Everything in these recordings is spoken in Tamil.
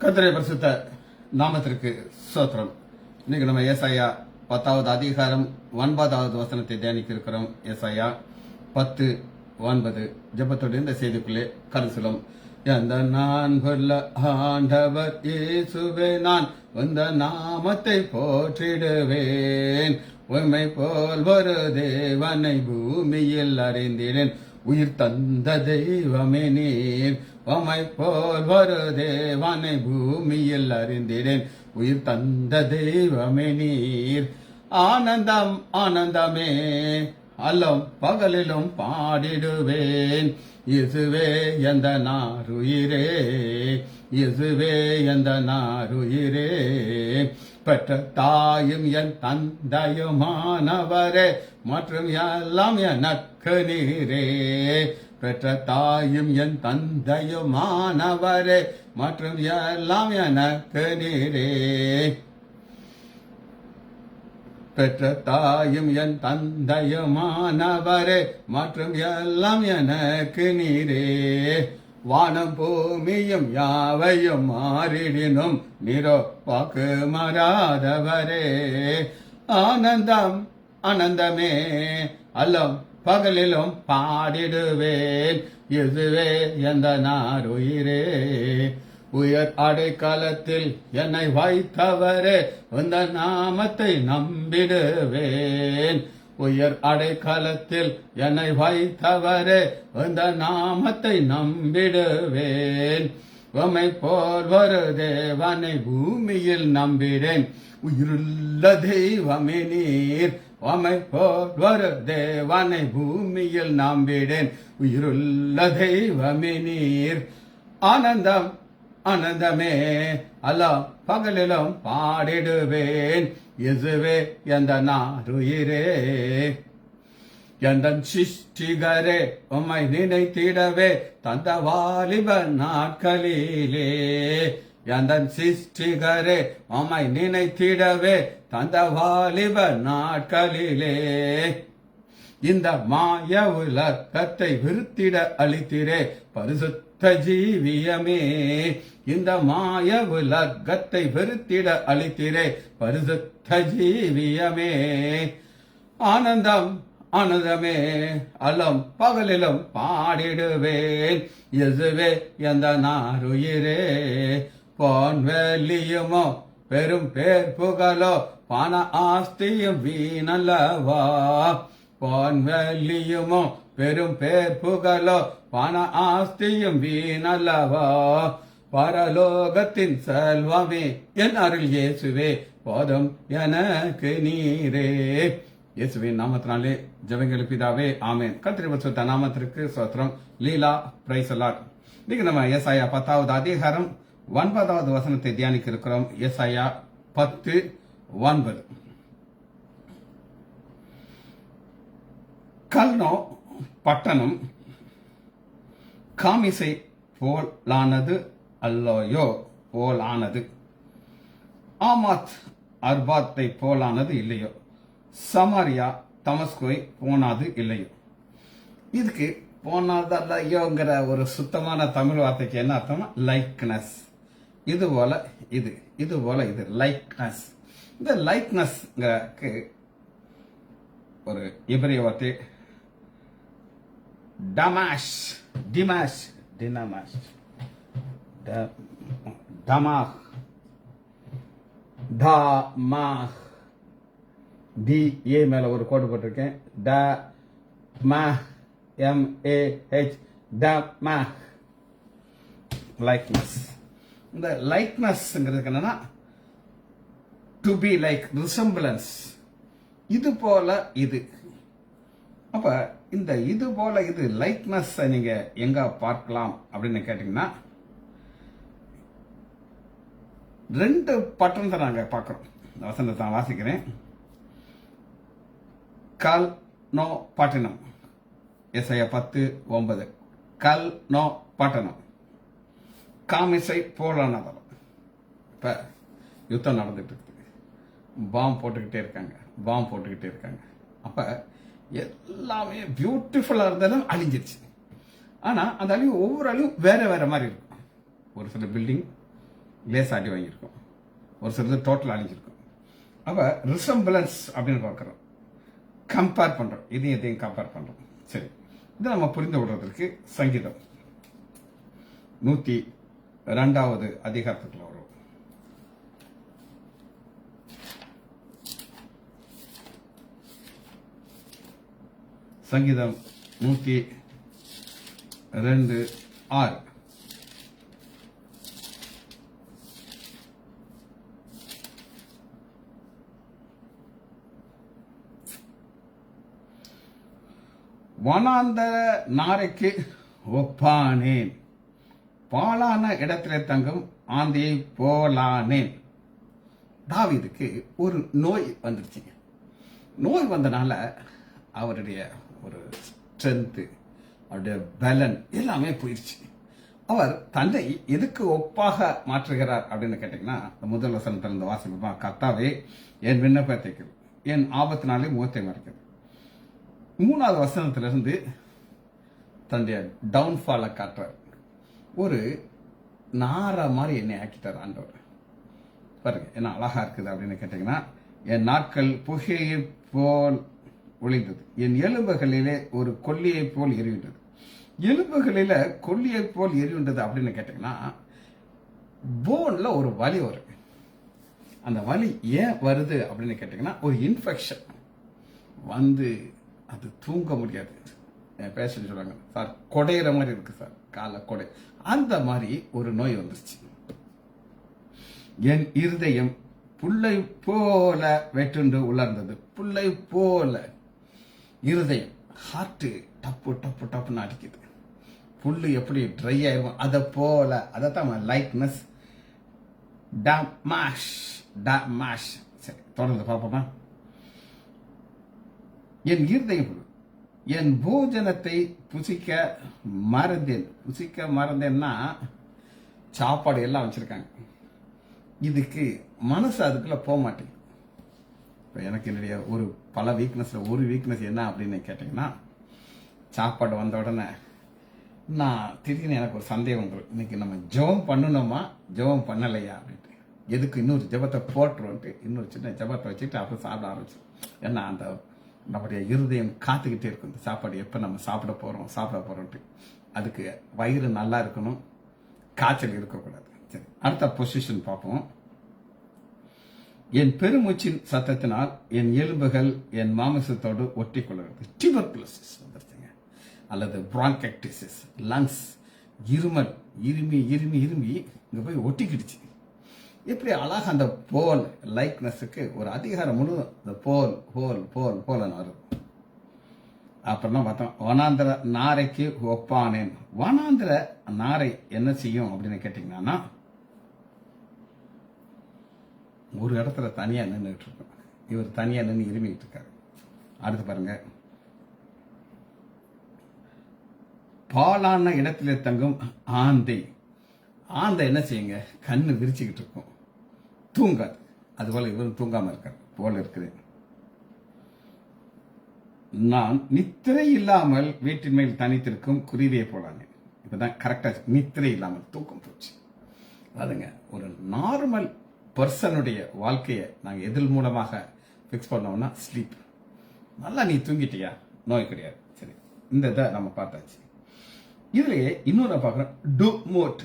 கர்த்தருடைய பரிசுத்த நாமத்திற்கு ஸ்தோத்திரம். இன்னைக்கு நம்ம ஏசாயா 10வது அதிகாரம் 9வது வசனத்தை தியானிக்க இருக்கிறோம். ஏசாயா 10:9 ஜெபத்தோடு இந்த செய்திக்குள்ளே கருசலும். எந்த நான் கொல்ல ஆண்டவர் இயேசுவே, நான் உந்த நாமத்தை போற்றிடுவேன். உம்மை போல் ஒரு தேவனை பூமியில் அறிந்தேன். உயிர் தந்த தெய்வமே நீர். உம்மை போல் ஒரு தேவனை பூமியில் அறிந்தேன். உயிர் தந்த தெய்வமே நீர். ஆனந்தம் ஆனந்தமே அல்லும் பகலிலும் பாடிடுவேன். இயேசுவே எந்த நாருயிரே, இயேசுவே எந்த நாருயிரே. பெற்ற தாயும் என் தந்தையுமானவரே, மற்றும் எல்லாம் எனக்கு நீரே. பெற்ற தாயும் என் தந்தையுமானவரே, மற்றும் எல்லாம் எனக்கு நீரே. பெற்ற தாயும் என் தந்தையுமானவரே, மற்றும் எல்லாம் எனக்கு நீரே. வானம் பூமியும் யாவையும் மாறிடினும் நீரோ வாக்கு மாறாதவரே. ஆனந்தம் ஆனந்தமே அல்லும் பகலிலும் பாடிடுவேன். இயேசுவே எந்த நாருயிரே. உயர் அடைக்காலத்தில் என்னை வைத்தவரே, உந்த நாமத்தை நம்பிடுவேன். உயர் அடைக்காலத்தில் என்னை வைத்தவரே, உந்த நாமத்தை நம்பிடுவேன். உம்மை போல் ஒரு தேவனை பூமியில் நம்பிடேன். உயிருள்ள தெய்வமே நீர். உம்மை போல் ஒரு தேவனை பூமியில் நம்பிடேன். உயிருள்ள தெய்வமே நீர். ஆனந்தம் ஆனந்தமே அல்லும் பகலிலும் பாடிடுவேன். இயேசுவே எந்த நாருயிரே. எந்த சிருஷ்டிகரே, உம்மை நினைத்திடவே தந்த வாலிப நாட்களிலே. எந்த சிருஷ்டிகரே, உம்மை நினைத்திடவே தந்த வாலிப நாட்களிலே. இந்த மாய உலகத்தை விருத்திட அளித்திரே பரிசுத்த ஜீவியமே. இந்த மாய உலகத்தை வெறுத்திட அளித்திரே பரிசுத்த ஜீவியமே. ஆனந்தம் ஆனந்தமே அல்லும் பகலிலும் பாடிடுவேன். இயேசுவே எந்த நாருயிரே. பொன்வெளியுமோ பெரும் பேர் புகழோ பண ஆஸ்தியும் வீணல்லவா. பொன்வெளியுமோ பெரும் பேர் புகழோ பண ஆஸ்தியும் வீணல்லவா. பரலோகத்தின் செல்வமே என் அருள் இயேசுவே, போதும் எனக்கு நீரே. இயேசுவின் நாமத்தினாலே ஜெபங்கள் பிதாவே, ஆமென். கர்த்தருடைய பரிசுத்த நாமத்திற்கு ஸ்தோத்திரம். லீலா பிரைஸ் தி லார்ட். இன்னைக்கு நம்ம ஏசாயா 10வது அதிகாரம் 9வது வசனத்தை தியானிக்க இருக்கிறோம். ஏசாயா 10:9. கல்னோ பட்டணம் காமிசை போலானது அல்லையோ, போலானது. ஆமாத் அர்பாத்தை போலானது இல்லையோ. சமாரியா தமஸ்கோய் போனாது இல்லையோ. இதுக்கு போனாது அல்லையோங்கிற ஒரு சுத்தமான தமிழ் வார்த்தைக்கு என்ன அர்த்தம்னா லைக்னஸ். இது போல இது, இது போல இது, லைக்னஸ். இந்த லைக்னஸ்க்கு ஒரு எபிரிய வார்த்தை டமாஷ், டிமாஷ், டினமாஷ், டமாஹ், டமாஹ். டி ஏ மேல ஒரு கோடு போட்டிருக்கேன். ட ம எம் ஏ ஹெச், டமாஹ். லைக்னஸ். இந்த லைக்னஸ்ங்கிறதுக்கு என்னன்னா டு பி லைக், ரிசம்பிளன்ஸ். இது போல இது. அப்ப இந்த இது போல இது லைக்னஸ் நீங்க எங்க பார்க்கலாம் அப்படின்னு கேட்டீங்கன்னா, 2 பட்டணத்தை நாங்க பார்க்கிறோம். வசனத்தை நான் வாசிக்கிறேன். கல் நோ பட்டணம். ஏசாயா 10:9. கல் நோ பட்டணம் காமிசை போலானது. இப்ப யுத்தம் நடந்துட்டு இருக்கு. பாம் போட்டுக்கிட்டே இருக்காங்க. அப்ப எல்லாமே பியூட்டிஃபுல்லா இருந்தாலும் அழிஞ்சிருச்சு. ஆனா அந்த அழிவு ஒவ்வொரு அழிவும் வேற வேற மாதிரி இருக்கும். ஒரு சில பில்டிங் லேஸ் அடி வாங்கியிருக்கும், ஒரு சிலது டோட்டல் அழிஞ்சிருக்கும். அப்போ ரிசம்பிளன்ஸ் அப்படின்னு பார்க்குறோம், கம்பேர் பண்ணுறோம், இதையும் கம்பேர் பண்ணுறோம். சரி, இதை நம்ம புரிந்து விடுறதுக்கு சங்கீதம் 102வது அதிகாரத்துக்குள்ள வரும். சங்கீதம் 102:6. வனாந்தர நாரைக்கு ஒப்பானேன், பாலான இடத்திலே தங்கும் ஆந்தையை போலானேன். தாவீதுக்கு ஒரு நோய் வந்துருச்சுங்க. நோய் வந்தனால அவருடைய ஒரு ஸ்ட்ரென்த்து, அவருடைய பலன் எல்லாமே போயிடுச்சு. அவர் தன்னை எதுக்கு ஒப்பாக மாற்றுகிறார் அப்படின்னு கேட்டீங்கன்னா, முதல் வசனத்திலிருந்து வாசிப்போமா? கர்த்தாவே என் விண்ணப்பத்தை கேள், என் ஆபத்தினாலே முகத்தை மறைக்கிறது. 3வது வசனத்திலிருந்து தன்னுடைய டவுன்ஃபாலை காட்டுறார். ஒரு நார மாதிரி என்னை ஆக்கிட்டார் ஆண்டவர். பாருங்க என்ன அழகா இருக்குது அப்படின்னு கேட்டீங்கன்னா, என் நாட்கள் புகையை போல் ஒளிந்தது, என் எலும்புகளிலே ஒரு கொல்லியை போல் எரிகின்றது. எலும்புகளில கொல்லியை போல் எரிகின்றது அப்படின்னு கேட்டீங்கன்னா, போன்ல ஒரு வலி வரும். அந்த வலி ஏன் வருது அப்படின்னு கேட்டீங்கன்னா, ஒரு இன்ஃபெக்ஷன் வந்து அது தூங்க முடியாது. என் பேஷண்ட் சொல்றாங்க, சார் கொடையிற மாதிரி இருக்கு சார், காலை கொடை, அந்த மாதிரி ஒரு நோய் வந்துருச்சு. என் இருதயம் புல்லை போல வெட்டுண்டு உலர்ந்தது. புல்லை போல இருதயம், ஹார்ட் டப்பு டப்பு டப்புன்னு அடிக்குது. புல்லு எப்படி ட்ரை ஆயிரும் அதை போல, அதைத்தான் லைக்னஸ் டமாஷ். சரி, தொடர்ந்து பார்ப்போமா? என் இருதயம், என் போஜனத்தை புசிக்க மறந்தேன்னா சாப்பாடு எல்லாம் வச்சிருக்காங்க, இதுக்கு மனசு அதுக்குள்ள போக மாட்டேங்குது. இப்போ எனக்கு என்னுடைய ஒரு பல வீக்னஸ்ல ஒரு வீக்னஸ் என்ன அப்படின்னு கேட்டீங்கன்னா, சாப்பாடு வந்த உடனே நான் திடீர்னு எனக்கு ஒரு சந்தேகம் வந்துடும், இன்னைக்கு நம்ம ஜெபம் பண்ணணுமா ஜெபம் பண்ணலையா அப்படின்ட்டு. எதுக்கு இன்னொரு ஜெபத்தை போட்டுருவோன்ட்டு இன்னொரு சின்ன ஜெபத்தை வச்சுட்டு அப்புறம் சாப்பிட ஆரம்பிச்சோம். ஏன்னா அந்த நம்முடைய இருதயம் காத்துக்கிட்டே இருக்கும், இந்த சாப்பாடு எப்போ நம்ம சாப்பிட போறோம்ட்டு. அதுக்கு வயிறு நல்லா இருக்கணும், காய்ச்சல் இருக்கக்கூடாது. சரி, அடுத்த பொசிஷன் பார்ப்போம். என் பெருமூச்சின் சத்தத்தினால் என் எலும்புகள் என் மாமிசத்தோடு ஒட்டி கொள்கிறது. டியூபர்குலோசிஸ் வந்துருச்சுங்க, அல்லது பிராங்கைட்டிஸ், லங்ஸ் இருமல், இருமி இங்க போய் ஒட்டிக்கிடுச்சு. இப்படி அழகா அந்த போல் லைக்னஸுக்கு ஒரு அதிகாரம் முழு இந்த போல் வரும். அப்புறம் தான் பார்த்தோம், வனாந்திர நாரைக்கு ஒப்பானேன். வனாந்திர நாரை என்ன செய்யும் அப்படின்னு கேட்டீங்கன்னா, ஒரு இடத்துல தனியா நின்றுட்டு இருக்கும். இவர் தனியா நின்று இருமிட்டு இருக்காரு. அடுத்து பாருங்க, பாலான இடத்திலே தங்கும் ஆந்தை என்ன செய்யுங்க, கண்ணு விரிச்சுக்கிட்டு இருக்கும், தூங்காது. அதுபோல இவரும் தூங்காம இருக்கார் போல இருக்குது. நான் நித்திரை இல்லாமல் வீட்டின் மேல் தனித்திருக்கும் குருவியை போலானே. இப்பதான் கரெக்டா நித்திரை இல்லாமல் தூக்கம் போச்சு. அதுங்க ஒரு நார்மல் பர்சனுடைய வாழ்க்கையை நாங்கள் எதில் மூலமாக ஃபிக்ஸ் பண்ணோம்னா ஸ்லீப். நல்லா நீ தூங்கிட்டியா, நோய் கிடையாது. சரி, இந்த இதை நம்ம பார்த்தாச்சு. இதுலயே இன்னொன்று பார்க்குறோம், டெமோட்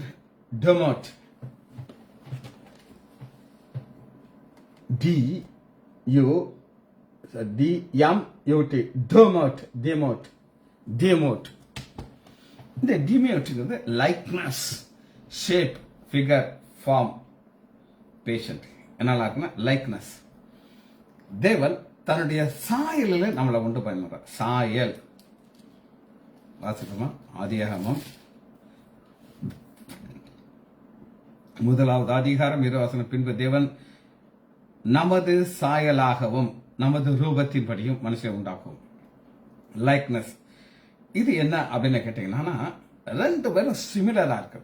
டெமோட் இந்த டிமோட்ங்கிறது likeness, shape, figure, form, patient. என்னெல்லாம் இருக்குன்னா லைக்னஸ். தேவன் தன்னுடைய சாயலில் நம்மளை உண்டு பண்ணுறார். சாயல் வாசிப்போமா? ஆதியாகமம் 1வது அதிகாரம் 20 வசனம். பின்பு தேவன் நமது சாயலாகவும் நமது ரூபத்தின்படியும் மனுஷனை உண்டாக்கும். லைக்னஸ் இது என்ன அப்படின்னு கேட்டீங்கன்னா, 2 பேரும் சிமிலரா இருக்கு.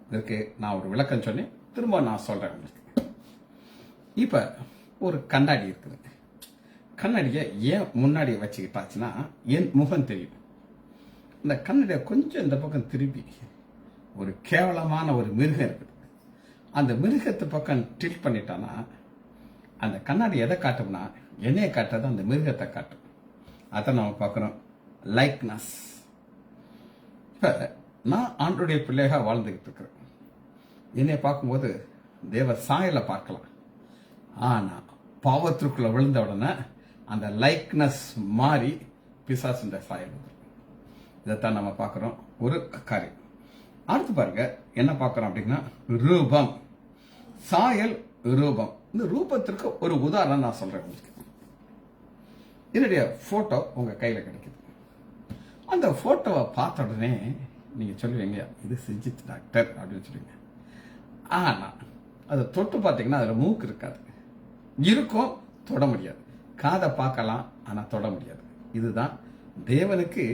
இதுக்கு நான் ஒரு விளக்கம் சொல்லி திரும்ப நான் சொல்றேன் உங்களுக்கு. இப்ப ஒரு கண்ணாடி இருக்குது. கண்ணாடியை ஏன் முன்னாடி வச்சுக்கிட்டாச்சுன்னா, என் முகம் தெரியும். இந்த கண்ணாடியை கொஞ்சம் இந்த பக்கம் திருப்பி ஒரு கேவலமான ஒரு மிருகம் இருக்குது, அந்த மிருகத்து பக்கம் டில்ட் பண்ணிட்டானா அந்த கண்ணாடி எதை காட்டும்னா என்னைய காட்டாது, அந்த மிருகத்தை காட்டும். அதை நம்ம பார்க்குறோம், லைக்னஸ். இப்போ நான் ஆண்டோடைய பிள்ளையாக வாழ்ந்துகிட்டு இருக்கிறேன். என்னை பார்க்கும்போது தேவ சாயலை பார்க்கலாம். ஆனால் பாவத்திற்குள்ள விழுந்த உடனே அந்த லைக்னஸ் மாறி பிசாசுன்ற சாயல் வந்துடும். இதைத்தான் நம்ம பார்க்குறோம் ஒரு காரியம். அடுத்து பாருங்க என்ன பார்க்குறோம் அப்படின்னா ரூபம், சாயல், ரூபம். இந்த ரூபத்திற்கு ஒரு உதாரணம் நான் சொல்றேன் உங்களுக்கு. என்னுடைய போட்டோ உங்க கையில கிடைக்குது. அந்த போட்டோவை பார்த்த உடனே நீங்க சொல்லுவீங்க இது சிஜித் டாக்டர் அப்படின்னு சொல்லுவீங்க. ஆனா அதை தொட்டு பார்த்தீங்கன்னா அதுல மூக்கு இருக்காது, இருக்கும், தொட முடியாது. காதை பார்க்கலாம் ஆனா தொட முடியாது. இதுதான் தேவனுக்கு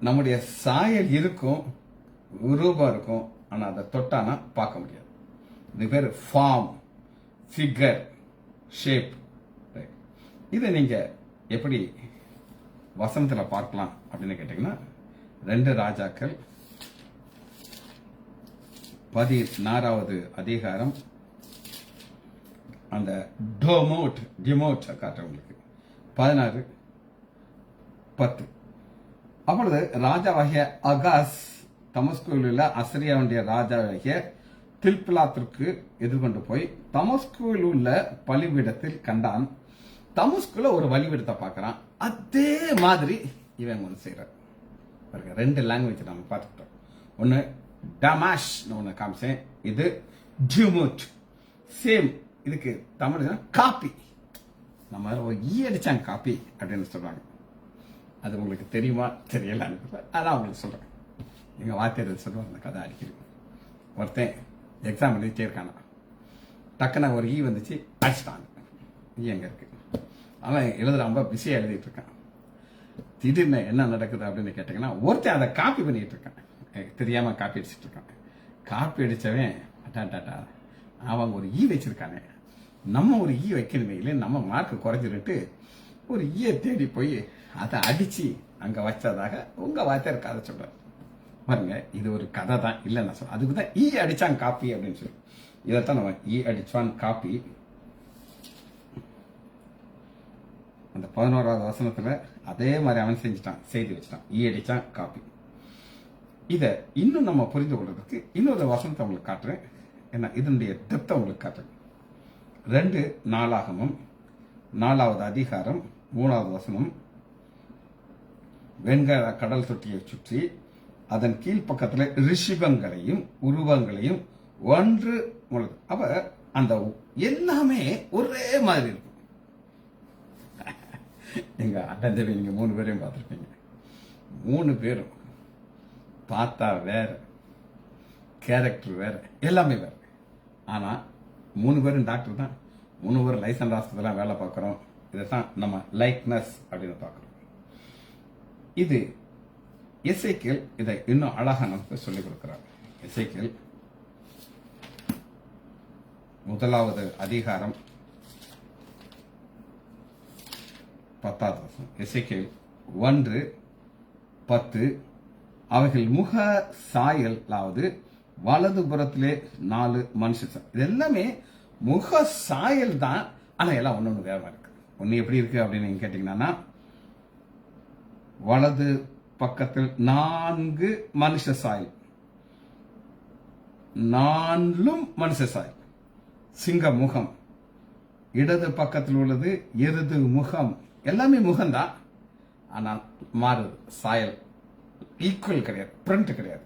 நம்முடைய சாயல் இருக்கும், ரூபம் இருக்கும், ஆனா அதை தொட்டானா பார்க்க முடியாது. இது பேர் ஃபார்ம், ஃபிகர், ஷேப். இதை நீங்க எப்படி வசனத்துல பார்க்கலாம் அப்படின்னு கேட்டீங்கன்னா 2 ராஜாக்கள் 16வது அதிகாரம் அந்த டிமோட் காட்டுறவங்களுக்கு 16:10. அப்பொழுது ராஜாவாகிய அகாஸ் தமஸ்குவில் உள்ள அசரியாவுடைய ராஜாவாகிய தில்பிலாத்திற்கு எதிர்கொண்டு போய் தமஸ்குவில் உள்ள பலிபீடத்தில் கண்டான். தமஸ்குல ஒரு பலிபீடத்தை பார்க்கறான். அதே மாதிரி இவன் ஒன்று செய்யறான். 2 லாங்குவேஜ் நம்ம பார்த்துட்டோம். ஒன்னு டமாஷ் ஒன்னு காமிச்சேன், இது டியூமுட். சேம். இதுக்கு தமிழ் காப்பி. நம்ம ஒரு அடிச்சாங்க காப்பி அப்படின்னு சொல்றாங்க. அது உங்களுக்கு தெரியுமா தெரியல, அதான் உங்களுக்கு சொல்றேன். எங்க வாத்தியார் சொல்லுவாங்க அந்த கதை அடிக்கடி. ஒருத்தன் எக்ஸாம் எழுதிட்டே இருக்கானா, டக்குன்னு ஒரு வந்துச்சு, அடிச்சிட்டாங்க. எங்க இருக்கு, அவன் எழுதுற ரொம்ப பிஸியா எழுதிட்டு இருக்கான். திடீர்னு என்ன நடக்குது அப்படின்னு கேட்டீங்கன்னா ஒருத்தன் அதை காப்பி பண்ணிட்டு இருக்கான். தெரியாம காப்பி அடிச்சிட்டு இருக்கான். காப்பி அடிச்சவன் அவன் ஒரு வச்சிருக்கானே, நம்ம ஒரு வைக்கணுமே இல்லை, நம்ம மார்க் குறைஞ்சிட்டு ஒரு தேடி போய் அதை அடிச்சு அங்க வச்சதாக உங்க வாத்தியார் கதை சொல்றாரு. பாருங்க, இது ஒரு கதை தான், இல்ல நான் சொல்றேன். அதுக்குதான் அடிச்சான் காப்பி அப்படின்னு சொல்லி. இதைத்தான் நம்ம அடிச்சான் காப்பி. அந்த 11வது வசனத்துல அதே மாதிரி அவன் செஞ்சுட்டான், செய்தி வச்சுட்டான், அடிச்சான் காப்பி. இத இன்னும் நம்ம புரிந்து கொள்றதுக்கு இன்னொரு வசனத்தை உங்களுக்கு காட்டுறேன். என்ன இதனுடைய டெப்த்தை உங்களுக்கு காட்டுறேன். 2 நாளாகமும் 4வது அதிகாரம் 3வது வசனம். வெண்கல கடல் தொட்டியை சுற்றி அதன் கீழ்பக்கத்துல ரிஷிபங்களையும் உருவங்களையும் ஒன்று முழுது. அப்ப அந்த எல்லாமே ஒரே மாதிரி இருக்கும். எங்க அண்ணன் தம்பி நீங்க 3 பேரையும் பார்த்துருப்பீங்க. 3 பேரும் பார்த்தா வேற, கேரக்டர் வேற, எல்லாமே வேற. ஆனா 3 பேரும் டாக்டர் தான், 3 பேரும் லைசன்ஸ் ஹாஸ்பிட்டல் வேலை பார்க்கிறோம். இதைத்தான் நம்ம லைக்னஸ் அப்படின்னு பார்க்கிறோம். இது எசேக்கியேல் இதை இன்னும் அழகா நமக்கு சொல்லிக் கொடுக்கிறார். எசேக்கியேல் 1வது அதிகாரம் 10வது வசனம். எசேக்கியேல் 1:10. அவைகள் முக சாயலாவது வலது புறத்திலே 4 மனுஷன். இது எல்லாமே முக சாயல் தான், ஆனா எல்லாம் ஒன்னொன்னு வேற இருக்கு. ஒன்னு எப்படி இருக்கு அப்படின்னு நீங்க கேட்டீங்கன்னா, வலது பக்கத்தில் 4 மனுஷ சாயல், 4 மனுஷ சாயல். சிங்க முகம். இடது பக்கத்தில் உள்ளது எருது முகம். எல்லாமே முகம்தான், ஆனா மாறுது சாயல். ஈக்குவல் கிடையாது, பிரிண்ட் கிடையாது.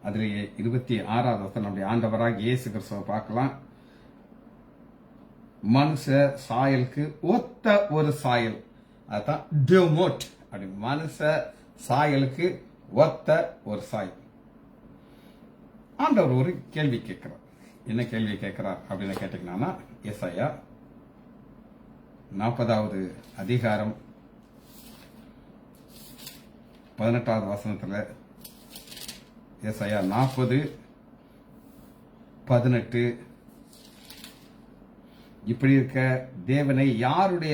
அதிலேயே 26வது வசனம் நம்முடைய ஆண்டவராக இயேசு கிறிஸ்துவை பார்க்கலாம். மனுஷ சாயலுக்கு ஒத்த ஒரு சாயல், அதான் டியோமோட் அப்படி. மனுஷ சாயலுக்கு ஒத்த ஒரு சாயல். ஆண்டவர் ஒரு கேள்வி கேட்கிறார். என்ன கேள்வி கேட்கிறார் அப்படின்னு கேட்டீங்கன்னா, எசாயா 40வது அதிகாரம் 18வது வசனத்துல, எசாயா 40:18. இப்படி இருக்க தேவனை யாருக்கு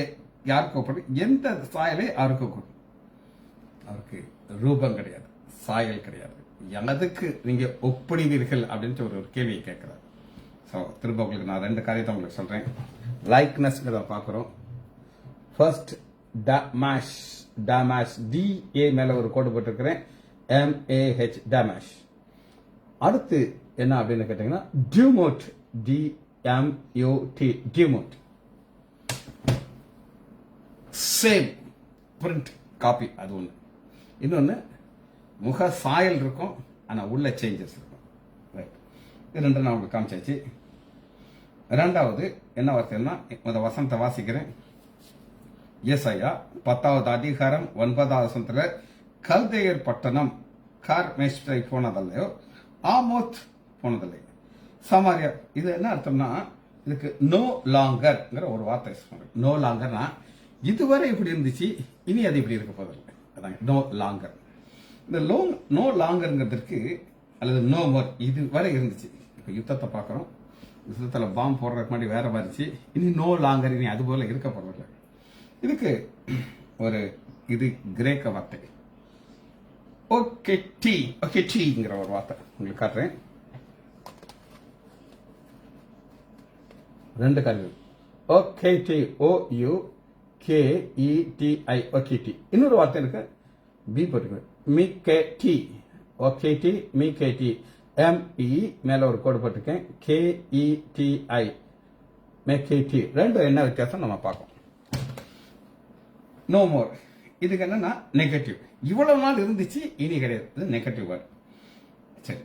எந்த சாயலை அவருக்கு ரூபம் கிடையாது, சாயல் கிடையாது. எதுக்கு நீங்க ஒப்பிடுவீர்கள் அப்படின்ட்டு ஒரு கேள்வியை கேட்கிறார். ஸோ திரும்ப உங்களுக்கு நான் 2 காரியத்தை உங்களுக்கு சொல்றேன். லைக்னஸ்ங்கிறத பார்க்குறோம். ஃபர்ஸ்ட் டேமேஷ் DA மேல ஒரு கோடு போட்டிருக்கிறேன், MAH டேமேஷ். அடுத்து என்ன அப்படின்னு கேட்டீங்கன்னா டியூமோட் DMUT டியூமோட். சேம் பிரிண்ட் காப்பி, அது ஒன்று. இன்னொன்று முக சாயல் இருக்கும், ஆனால் உள்ள சேஞ்சஸ் இருக்கும். ரைட், இது 2 நான் உங்களுக்கு காமிச்சாச்சு. 2வது என்ன வார்த்தைன்னா, இந்த வசனத்தை வாசிக்கிறேன். ஏசாயா 10வது அதிகாரம் 9வது வசனத்துல கல்தேயர் பட்டணம் கார்மேஷ்டை போனதல்லையோ, ஆமோத் போனதில்லை, சமாரியா. இது என்ன அர்த்தம்னா, இதுக்கு நோ லாங்கர்ங்கிற ஒரு வார்த்தை சொல்றேன். நோ லாங்கர்னா இதுவரை இப்படி இருந்துச்சு, இனி அது இப்படி இருக்க போதில்லை. அதாங்க நோ லாங்கர். இந்த நோ லாங்கர்ங்கிறதுக்கு அல்லது நோ மோர், இது வரை இருந்துச்சு. இப்போ யுத்தத்தை பார்க்குறோம், யுத்தத்தில் பாம்பு போடுறதுக்கு முன்னாடி வேற மாதிரிச்சு, இனி நோ லாங்கர், இனி அது போல இருக்க போறதில்லை. இதுக்கு ஒரு இது கிரேக்க வார்த்தை ஓகேட்டிங்கிற ஒரு வார்த்தை உங்களுக்கு காட்டுறேன். 2 காரியங்கள். ஓகேடி OUKETI ஓகேடி. இன்னொரு வார்த்தை இருக்கு, பி போட்டுக்கு மிகேடி. ஓகேடி மிகேடி, ME மேல ஒரு கோடு போட்டிருக்கேன், KETI மெகேடி. 2 என்ன வித்தியாசம் நம்ம பார்ப்போம். நோ மோர், இதுக்கு என்னன்னா நெகட்டிவ். இவ்வளவு நாள் இருந்துச்சு, இனி கிடையாது, இது நெகட்டிவ் வேர்ட். சரி,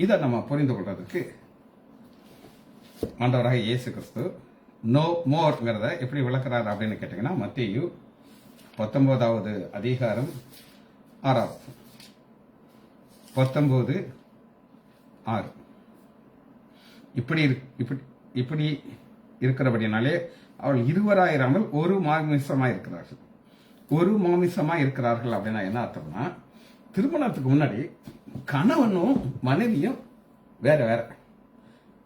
இதை நம்ம புரிந்து கொள்றதுக்கு ஆண்டவராக இயேசு கிறிஸ்து நோ மோர்ங்கிறத எப்படி விளக்குறாரு அப்படின்னு கேட்டீங்கன்னா, மத்தேயு 19வது அதிகாரம் 6 19:6 இப்படி இருக்கிறபடினாலே அவள் இருவராயிராமல் ஒரு மாமிசமாய் இருக்கிறார்கள். ஒரு மாமிசமா இருக்கிறார்கள் அப்படின்னா என்ன அர்த்தம்னா, திருமணத்துக்கு முன்னாடி கணவனும் மனைவியும் வேற வேற.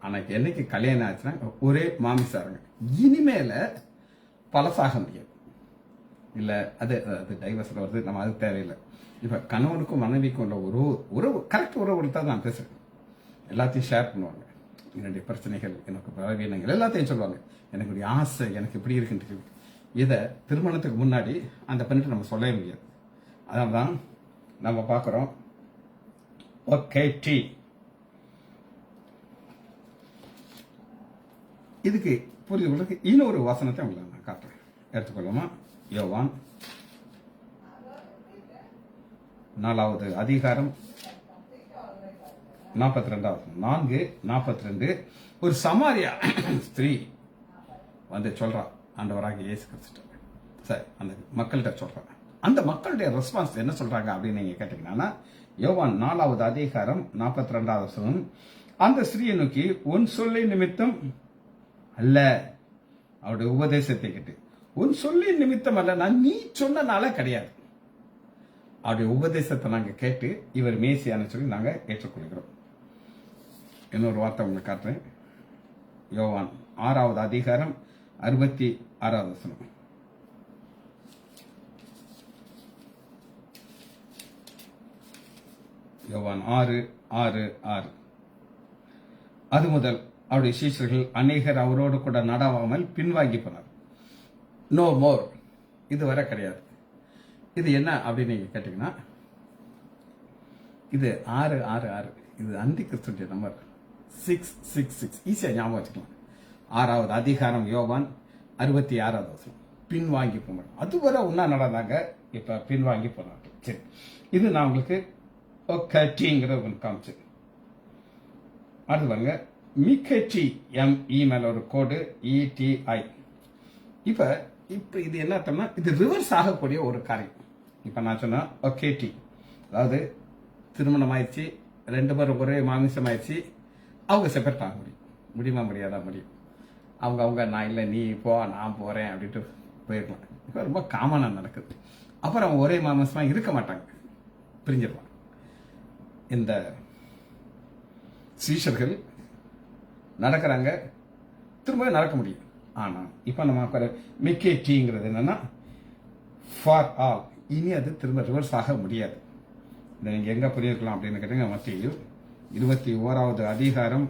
ஆனா என்னைக்கு கல்யாணம் ஆச்சுன்னா ஒரே மாமிசாருங்க. இனிமேல பழசாக முடியாது. இல்ல அது டைவர்ஸ்ல வருது, நம்ம அது தேவையில்லை. இப்ப கணவனுக்கும் மனைவிக்கும் உள்ள ஒரு உறவு, கரெக்ட் உறவு தான் நான் பேசுறேன். எல்லாத்தையும் ஷேர் பண்ணுவாங்க. என்னுடைய பிரச்சனைகள், எனக்கு பலவீனங்கள் எல்லாத்தையும் சொல்லுவாங்க. எனக்கு ஆசை, எனக்கு இப்படி இருக்குன்னு. இதை திருமணத்துக்கு முன்னாடி அந்த பெண்ணிட்டு நம்ம சொல்லவே முடியாது. அதனால்தான் நம்ம பார்க்குறோம் ஓகேடி. இதுக்கு புரிந்து கொள்றதுக்கு இன்னொரு வசனத்தை உங்களுக்கு நான் காட்டுறேன். எடுத்துக்கொள்ளுமா, யோவான் 4வது அதிகாரம் 4:42 ஒரு சமாரியா ஸ்திரீ வந்து சொல்றா, ஆண்டவராக இயேசு கிறிஸ்து. சரி, அந்த மக்கள்கிட்ட சொல்றாங்க. அந்த மக்களுடைய ரெஸ்பான்ஸ் என்ன சொல்றாங்க அப்படின்னு நீங்க கேட்டீங்கன்னா, யோவான் 4வது அதிகாரம் 42வது வசனம், அந்த ஸ்திரீயை நோக்கி, உன் சொல்லை நிமித்தம் அல்ல, அவருடைய உபதேசத்தை கேட்டு, உன் சொல்லி நிமித்தம் அல்ல, நான் நீ சொன்னனால கிடையாது, அவருடைய உபதேசத்தை நாங்க கேட்டு இவர் மேசியான்னு சொல்லி நாங்க ஏற்றுக்கொள்கிறோம். இன்னொரு வார்த்தை உங்களுக்கு காட்டுறேன். யோவான் 6வது அதிகாரம் 66வது வசனம். யோவான் 6:6. அது முதல் அவருடைய சீஷர்கள் அநேகர் அவரோடு கூட நடவாமல் பின்வாங்கி போனார். நோ மோர், இதுவரை கிடையாது. இது என்ன அப்படின்னு நீங்க கேட்டீங்கன்னா, இது 666. இது அந்தி கிறிஸ்துடைய நம்பர் 666. ஈஸியா ஞாபகம் வச்சுக்கலாம். 6வது அதிகாரம் யோவான் 66வது வசனம். பின்வாங்கி போனார். அதுவரை ஒன்னா நடந்தாங்க, இப்ப பின்வாங்கி போனாங்க. சரி, இது நான் உங்களுக்கு ஓகேடிங்கிற காமிச்சு. அடுத்து பாருங்க, மிகேடி, ME மேல ஒரு கோடு ETI. இப்ப இது என்ன அர்த்தம்னா, இது ரிவர்ஸ் ஆகக்கூடிய ஒரு காரியம். இப்ப நான் சொன்ன ஓகேடி, அதாவது திருமணம் ஆயிடுச்சு, 2 பேரும் ஒரே மாமிசம் ஆயிடுச்சு, அவங்க செப்பரேட் ஆக முடியுமா? முடியாதா? முடியும். அவங்க நான் இல்லை, நீ போ, நான் போறேன் அப்படின்ட்டு போயிருக்கலாம். இப்போ ரொம்ப காமனா நடக்குது. அப்புறம் அவங்க ஒரே மாமிசமா இருக்க மாட்டாங்க, பிரிஞ்சிருவாங்க. இந்த சீஷர்கள் நடக்கிறாங்க, திரும்ப நடக்க முடியும். ஆனா இப்ப நம்ம மிகேடிங்கிறது என்னன்னா, ஃபார் ஆல், இனி அது திரும்ப ரிவர்ஸ் ஆக முடியாது. இதை நீங்கள் எங்கே புரிஞ்சுக்கலாம் அப்படின்னு கேட்டீங்க, மத்தேயு 21வது அதிகாரம்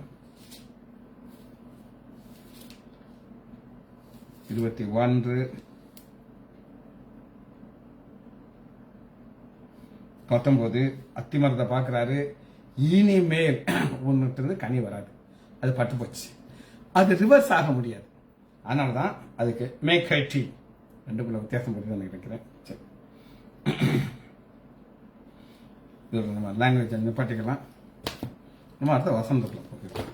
21:19 அத்திமரத்தை பார்க்குறாரு. இனிமேல் ஒன்றுட்டு கனி வராது, அது பட்டு போச்சு, அது ரிவர்ஸ் ஆக முடியாது. அதனால தான் அதுக்கு மேக்கட்டி ரெண்டுக்குள்ள வித்தியாசம் வருதுன்னு நினைக்கிறேன். சரி, இது நம்ம லாங்குவேஜ் நிப்பாட்டிக்கலாம். நம்ம அடுத்த வசந்தத்தில் போகிறோம்.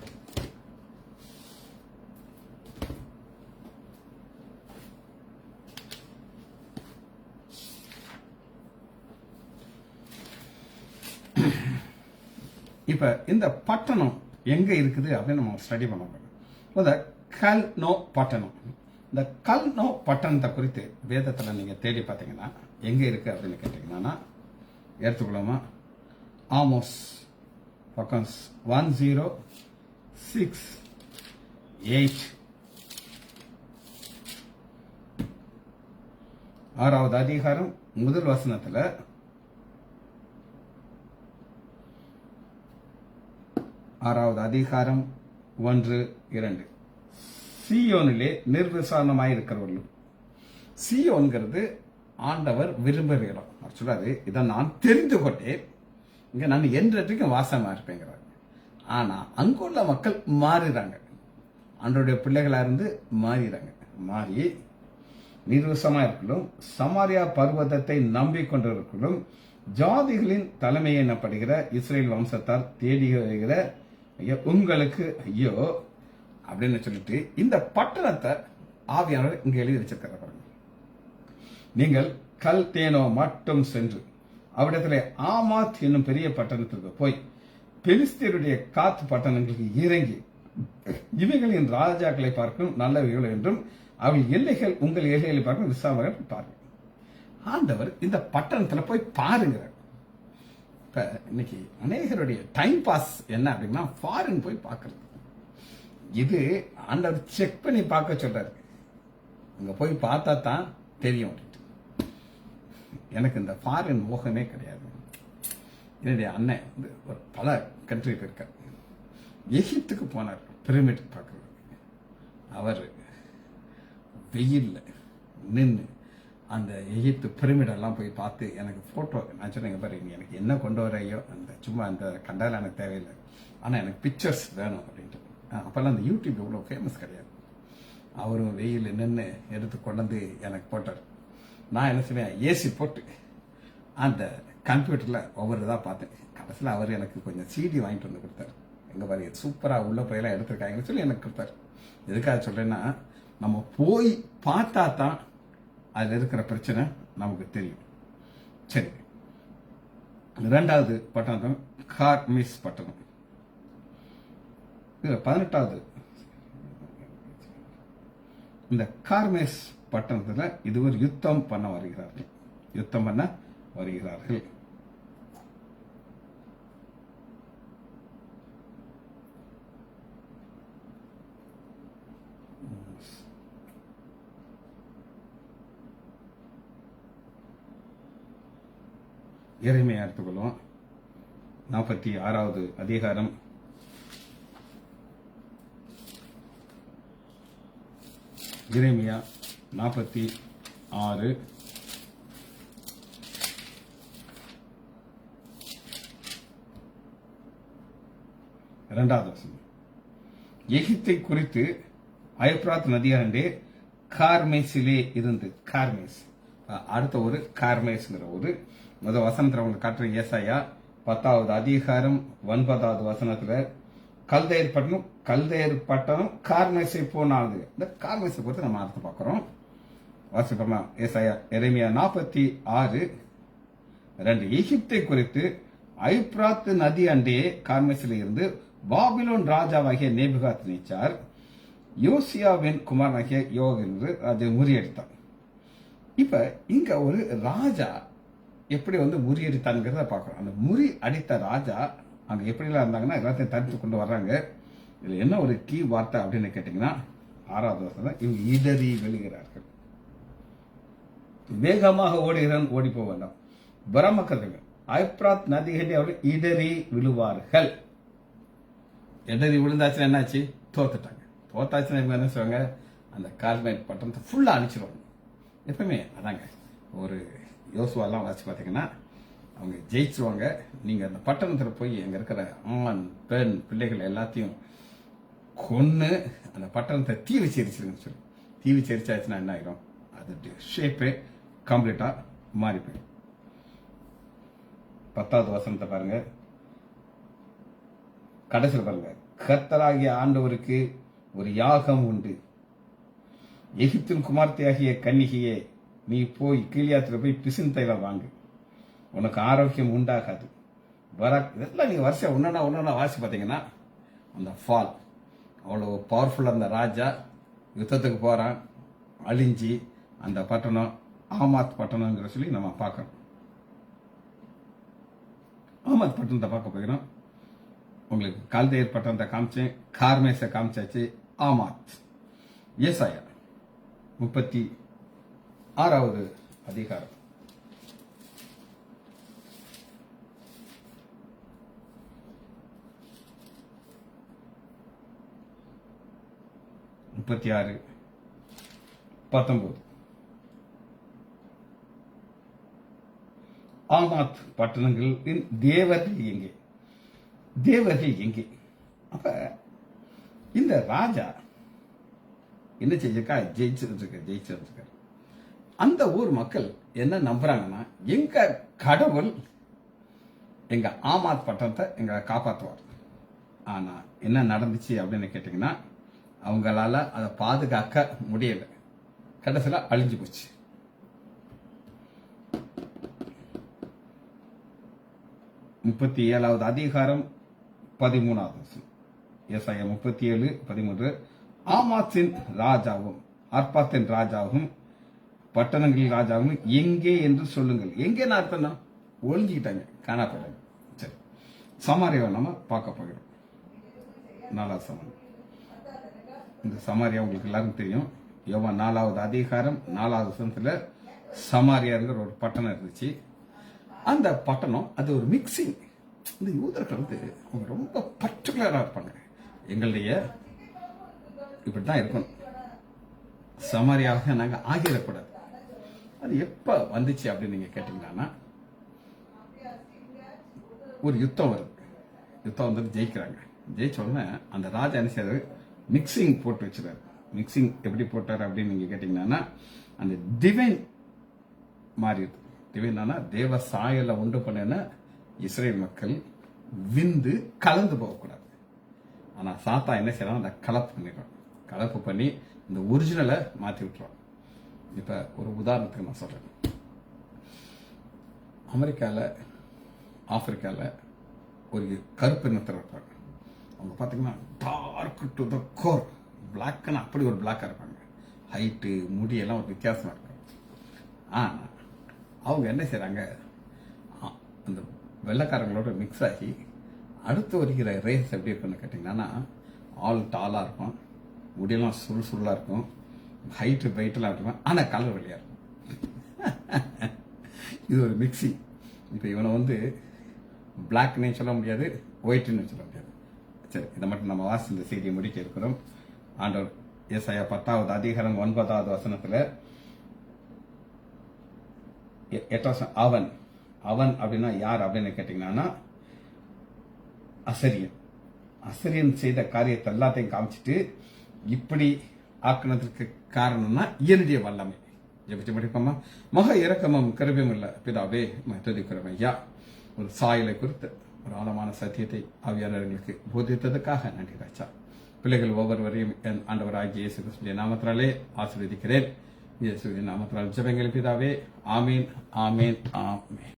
இப்ப இந்த பட்டணம் எங்க இருக்குது அப்படின்னு நம்ம ஸ்டடி பண்ண போறோம். கல்னோ பட்டணம். இந்த கல்னோ பட்டணத்தை குறித்து வேதத்துல நீங்க தேடி பார்த்தீங்கன்னா எங்க இருக்கு அப்படின்னு கேட்டீங்கன்னா எடுத்துக்கலாமா? ஆமோஸ் பக்கம் 1068 6வது அதிகாரம் முதல் வசனத்துல 6வது அதிகாரம் 1-2 சீயோனிலே நிர்விசாரணமாயிருக்கிறவர்களும். சீயோன்கிறது ஆண்டவர் விரும்புகிற இடம். சொல்றாரு, இதை நான் தெரிந்து கொண்டேன், இங்க நான் என்றைக்கும் வாசமா இருப்பேங்கிறாங்க. ஆனா அங்குள்ள மக்கள் மாறிறாங்க, ஆண்டோடைய பிள்ளைகளா இருந்து மாறிறாங்க. மாறி நிர்வசமா இருக்கலும், சமாரியா பர்வதத்தை நம்பிக்கொண்டிருக்கலும், ஜாதிகளின் தலைமை எனப்படுகிற இஸ்ரேல் வம்சத்தார் தேடுகிற உங்களுக்கு ஐயோ அப்படின்னு சொல்லிட்டு இந்த பட்டணத்தை ஆவியானவர் இங்க எழுதி வச்சிருக்கிறார். நீங்கள் கல்தேனோ மட்டும் சென்று அவ்விடத்திலே ஆமாத் என்னும் பெரிய பட்டணத்திற்கு போய் பெலிஸ்தீருடைய காத்து பட்டணங்களுக்கு இறங்கி இவைகளின் ராஜாக்களை பார்க்கும் நல்லவைகள் என்றும் அவள் எல்லைகள் உங்கள் எல்லைகளை பார்க்கும் விசாரணை பாருங்க. ஆண்டவர் இந்த பட்டணத்துல போய் பாருங்க. இப்ப இன்னைக்கு அநேகருடைய டைம் பாஸ் என்ன அப்படின்னா ஃபாரின் போய் பார்க்கறது. இது ஆண்டவர் செக் பண்ணி பார்க்க சொல்றாரு. அங்க போய் பார்த்தா தான் தெரியும். எனக்கு இந்த ஃபாரின் மோகமே கிடையாது. என்னுடைய அண்ணன் வந்து ஒரு பல கண்ட்ரி போயிருக்கார். எகிப்துக்கு போனார் பிரமிட் பார்க்கறது. அவர் வெயில்ல நின்று அந்த எகிப்து பிரமிடெல்லாம் போய் பார்த்து எனக்கு போட்டோ, நான் சொன்னேன், பாரு எனக்கு என்ன கொண்டு வரையோ அந்த சும்மா அந்த கண்டால எனக்கு தேவையில்லை, ஆனால் எனக்கு பிக்சர்ஸ் வேணும் அப்படின்ட்டு. அப்போல்லாம் அந்த யூடியூப் இவ்வளோ ஃபேமஸ் கிடையாது. அவரும் வெயில் நின்று எடுத்து கொண்டு வந்து எனக்கு போட்டார். நான் என்ன செய்வேன், ஏசி போட்டு அந்த கம்ப்யூட்டரில் ஒவ்வொரு இதாக பார்த்தேன். கடைசியில் அவர் எனக்கு கொஞ்சம் சிடி வாங்கிட்டு வந்து கொடுத்தாரு. எங்கே பாரு சூப்பராக உள்ள போயெல்லாம் எடுத்துருக்காங்கன்னு சொல்லி எனக்கு கொடுத்தாரு. எதுக்காக சொல்கிறேன்னா, நம்ம போய் பார்த்தா தான் அதில் இருக்கிற பிரச்சனை நமக்கு தெரியும். சரி, 2வது பட்டணம் கார்மிஸ் பட்டணம். இது 18வது. இந்த கார்மேஸ் பட்டணத்துல இதுவரை யுத்தம் பண்ண வருகிறார்கள். எரேமியா எடுத்துக்கொள்வோம். 46வது அதிகாரம் 46 2வது வசனம். எகிப்தை குறித்து ஐப்ராத் நதியாண்டே கார்மேசிலே இருந்து, கார்மேஸ் அடுத்த ஒரு கார்மேஸ்ங்கிற ஒரு முதல் வசனத்துல உங்களுக்கு காட்டுற ஏசாயா 10வது அதிகாரம் 9வது வசனத்துல கல்தேர் பட்டணம் கார்மேசை போனாது. இந்த கார்மேசை பொறுத்து நம்ம அர்த்தம் பார்க்கிறோம். வாசிப்போமா? ஏசாயா எரேமியா 46:2. எகிப்தை குறித்து ஐப்ராத் நதி அண்டையே கார்மேசில இருந்து பாபிலோன் ராஜாவாகிய நேபுகாத் நேச்சார் யோசியாவின் குமாரனாகிய யோகின் ராஜா முறியடித்தான். இப்ப இங்க ஒரு ராஜா எப்படி வந்து முறியடித்தான்ங்கிறத பார்க்கிறோம். அந்த முறி அடித்த ராஜா அங்க எப்படிலாம் இருந்தாங்கன்னா எல்லாத்தையும் தடுத்து கொண்டு வர்றாங்க. இதுல என்ன ஒரு கீ வார்த்தை அப்படின்னு கேட்டீங்கன்னா 6வது வருஷம் இவங்க இடறி விழுகிறார்கள். வேகமாக ஓடுகிறான், ஓடி போக வேண்டாம். பிரமக்கர்கள் ஐப்ராத் நதிகளில் அவர்கள் இடறி விழுவார்கள். இடறி விழுந்தாச்சுன்னா என்னாச்சு? தோத்துட்டாங்க. தோத்தாச்சுன்னா இவங்க என்ன சொல்லுவாங்க? அந்த கார்மைட் பட்டணத்தை ஃபுல்லா அழிச்சிருவாங்க. எப்பவுமே அதாங்க, ஒரு யோசுவாலாம் வாசி பார்த்தீங்கன்னா அவங்க ஜெயிச்சிருவாங்க. நீங்க அந்த பட்டணத்தில் போய் அங்க இருக்கிற ஆண் பெண் பிள்ளைகள் எல்லாத்தையும் கொன்னு அந்த பட்டணத்தை தீ வச்சு எரிச்சிருங்கன்னு சொல்லி. தீ வச்சு எரிச்சாச்சுன்னா என்ன ஆயிரும்? அது ஷேப்பே கம்ப்ளீட்டா மாறி போயிடும். 10வது வசனத்தை பாருங்க, கடைசியில் பாருங்க, கர்த்தராகிய ஆண்டவருக்கு ஒரு யாகம் உண்டு. எகிப்தின் குமார்த்தியாகிய கன்னிகையே, நீ போய் கீழியாத்துல போய் பிசின் தைலம் வாங்கு, உனக்கு ஆரோக்கியம் உண்டாகாது. இதெல்லாம் நீங்க வருஷம் ஒன்னா வாசி பார்த்தீங்கன்னா அந்த ஃபால் அவ்வளவு பவர்ஃபுல்லா அந்த ராஜா யுத்தத்துக்கு போறான், அழிஞ்சி அந்த பட்டணம் ஆமாத் பட்டணங்கிற சொல்லி நம்ம பார்க்கணும். ஆமாத் பட்டணத்தை பார்க்க போகிறோம். உங்களுக்கு கால்தேயர் பட்டணத்தை காமிச்சேன், கார்மேஸை காமிச்சாச்சு, ஆமாத். ஏசாயா 36வது அதிகாரம். முப்பத்தி 19. ஆமாத் பட்டணங்களின் தேவர்கள் எங்கே? தேவர்கள் எங்கே? அப்ப இந்த ராஜா என்ன செஞ்சிருக்கா? ஜெயிச்சிருக்க. அந்த ஊர் மக்கள் என்ன நம்புறாங்கன்னா, எங்க கடவுள் எங்க ஆமாத் பட்டணத்தை எங்களை காப்பாற்றுவார். ஆனா என்ன நடந்துச்சு அப்படின்னு கேட்டீங்கன்னா, அவங்களால அதை பாதுகாக்க முடியல. கடைசியில அழிஞ்சு போச்சு. முப்பத்தி 7வது அதிகாரம் 13வது வசனம். ஏசாயா 37:13. ஆமாத்தின் ராஜாவும் அர்பாத்தின் ராஜாவும் பட்டணங்களின் ராஜாவும் எங்கே என்று சொல்லுங்கள். எங்கே அர்த்தம்? ஒழிஞ்சுக்கிட்டாங்க, காணப்படாங்க. சரி, சமாரியாவை நம்ம பார்க்க போகிறோம். 4வது சமாரியா. இந்த சமாரியா உங்களுக்கு எல்லாருக்கும் தெரியும். யோவான் 4வது அதிகாரம் 4வது வசனத்துல சமாரியாங்கிற ஒரு பட்டணம் இருந்துச்சு. அந்த பட்டணம் அது ஒரு மிக்சிங். இந்த யூதர்கள் அவங்க ரொம்ப பர்டிகுலரா இருப்பாங்க. எங்களுடைய இப்படித்தான் இருக்கணும், சமாரியாக நாங்க ஆகிடக்கூடாது. அது எப்ப வந்துச்சு அப்படின்னு நீங்க கேட்டீங்கன்னா, ஒரு யுத்தம் வருது. யுத்தம் வந்து ஜெயிக்கிறாங்க. ஜெயிச்ச உடனே அந்த ராஜா என்ன செய்யறாரு? மிக்சிங் போட்டு வச்சிருக்காரு. மிக்சிங் எப்படி போட்டாரு அப்படின்னு நீங்க கேட்டீங்கன்னா, அந்த டிவைன் மாறிடுது. டிவைனா தேவ சாயலை உண்டு பண்ண இஸ்ரேல் மக்கள் விந்து கலந்து போகக்கூடாது. ஆனா சாத்தா என்ன செய்யறான்? அந்த கலப்பு பண்ணிடுறான். கலப்பு பண்ணி இந்த ஒரிஜினலை மாத்தி விட்டுருவான். இப்ப ஒரு உதாரணத்துக்கு நான் சொல்றேன். அமெரிக்கால ஆப்பிரிக்கால ஒரு கருப்பு இனத்தில் இருப்பாங்க. அவங்க பாத்தீங்கன்னா டார்க் டு த கோர் பிளாக்னு அப்படி ஒரு பிளாக்கா இருப்பாங்க. ஹைட்டு முடியெல்லாம் ஒரு வித்தியாசமா இருக்கும். ஆனா அவங்க என்ன செய்யறாங்க? அந்த வெள்ளைக்காரங்களோட மிக்ஸ் ஆகி அடுத்து வருகிற ரேஸ் எப்படி இருக்குன்னு கேட்டீங்கன்னா, ஆள் டாலா இருக்கும், முடியெல்லாம் சுருளா இருக்கும், ஹைட்டு வெயிட்லாம் இருக்கும், ஆனா கலர் வெளியா இருக்கும். இது ஒரு மிக்சிங். இப்ப இவனை வந்து பிளாக்னே சொல்ல முடியாது, ஒயிட்னு சொல்ல முடியாது. சரி, இதை மட்டும் நம்ம வாசி இந்த செய்தியை முடிக்க இருக்கிறோம். ஆண்டவர் ஏசாயா 10வது அதிகாரம் 9வது வசனத்துல அவன் அவன் அப்படின்னா யார் அப்படின்னு கேட்டீங்கன்னா, அசரியன் செய்த காரியத்தை எல்லாத்தையும் காமிச்சிட்டு இப்படி ஆக்கினதற்கு காரணம்னா என்னுடைய வல்லமை. எப்படி படிப்போமா? மக இறக்கமும் கருவியும் இல்ல பிதாவே துதிக்கிறோம் ஐயா. ஒரு சாயலை குறித்து ஒரு ஆழமான சத்தியத்தை ஆவியாளர்களுக்கு போதித்ததுக்காக நன்றி ராஜா. பிள்ளைகள் ஒவ்வொருவரையும் என் ஆண்டவராகிய இயேசு கிறிஸ்துவின் நாமத்தினாலே ஆசீர்வதிக்கிறேன். இயேசுவின் நாமத்தினால் ஜெபங்கள் பிதாவே. ஆமீன், ஆமீன், ஆமீன்.